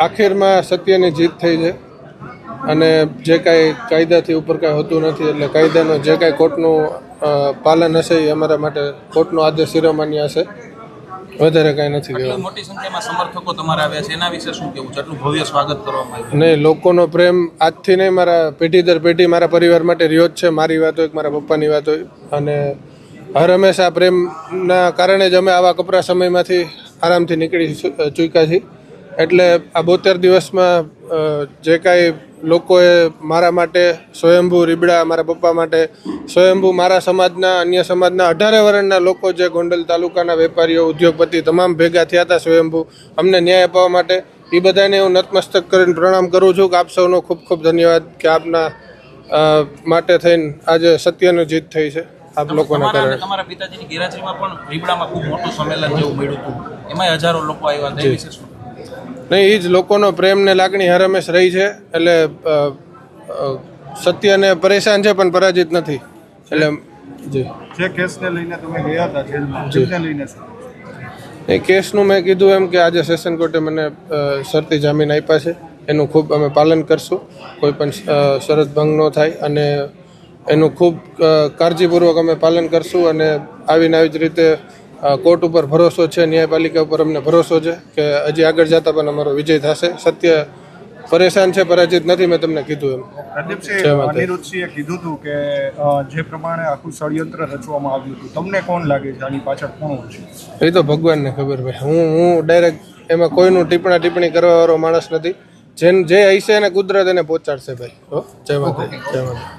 આખિરમાં સત્યની જીત થઈ છે અને જે કાંઈ કાયદાથી ઉપર કાંઈ હોતું નથી, એટલે કાયદાનો જે કાંઈ કોર્ટનું પાલન હશે એ અમારા માટે કોર્ટનો આદેશ શિરોમાન્ય હશે, વધારે કાંઈ નથી કહેવાનું. મોટી સંખ્યામાં સમર્થકો તમારા આવ્યા છે, એના વિશે શું કહેવું છે? આટલું ભવ્ય સ્વાગત કરવામાં આવ્યું. નહીં, લોકોનો પ્રેમ આજથી નહીં, મારા પેઢી દર પેઢી મારા પરિવાર માટે રહ્યો જ છે. મારી વાત હોય કે મારા પપ્પાની વાત હોય, અને હર હંમેશા પ્રેમના કારણે જ અમે આવા કપરા સમયમાંથી આરામથી નીકળી ચૂક્યા છીએ. એટલે આ 72 દિવસમાં જે કાંઈ લોકોએ મારા માટે સ્વયંભૂ રીબડા, મારા પપ્પા માટે સ્વયંભૂ, મારા સમાજના, અન્ય સમાજના 18 વર્ષના લોકો, જે ગોંડલ તાલુકાના વેપારીઓ, ઉદ્યોગપતિ તમામ ભેગા થયા હતા સ્વયંભૂ અમને ન્યાય અપાવવા માટે, એ બધાને હું નતમસ્તક કરીને પ્રણામ કરું છું કે આપ સૌનો ખૂબ ખૂબ ધન્યવાદ કે આપના માટે થઈને આજે સત્યની જીત થઈ છે આપ લોકોના કારણે. તમારા પિતાજીની ગેરહાજરીમાં પણ રીબડામાં ખૂબ મોટું સંમેલન જેવું મળ્યું હતું, એમાં હજારો લોકો આવ્યા હતા, એ વિશે શું? નહીં, એ જ લોકોનો પ્રેમ ને લાગણી હર હંમેશ રહી છે. એટલે સત્યને પરેશાન છે પણ પરાજિત નથી. એટલે જી, જે કેસને લઈને તમે ગયા હતા જેલમાં, જેને લઈને એ કેસનું મેં કીધું એમ કે આજે સેશન કોર્ટે મને શરતી જામીન આપ્યા છે, એનું ખૂબ અમે પાલન કરશું, કોઈ પણ શરત ભંગ ન થાય, અને એનું ખૂબ કાળજીપૂર્વક અમે પાલન કરશું. અને આવીને આવી જ રીતે કોર્ટ ઉપર ભરોસો છે, ન્યાયપાલિકા ઉપર અમને ભરોસો છે કે હજી આગળ જતા પણ અમારો વિજય થશે. સત્ય પરેશાન છે, પરાજિત નથી, મેં તમને કીધું એમ. અનિરુદ્ધસિંહે કીધું હતું કે જે પ્રમાણે આખું ષડયંત્ર રચવામાં આવ્યું હતું, તમને કોણ લાગે છે આની પાછળ કોણ છે? એ તો ભગવાનને ખબર ભાઈ. હું ડાયરેક્ટ એમાં કોઈનું ટિપ્પણી કરવા વાળો માણસ નથી. જે હશે એને કુદરત એને પહોંચાડશે ભાઈ. જય માતા, જય માતા.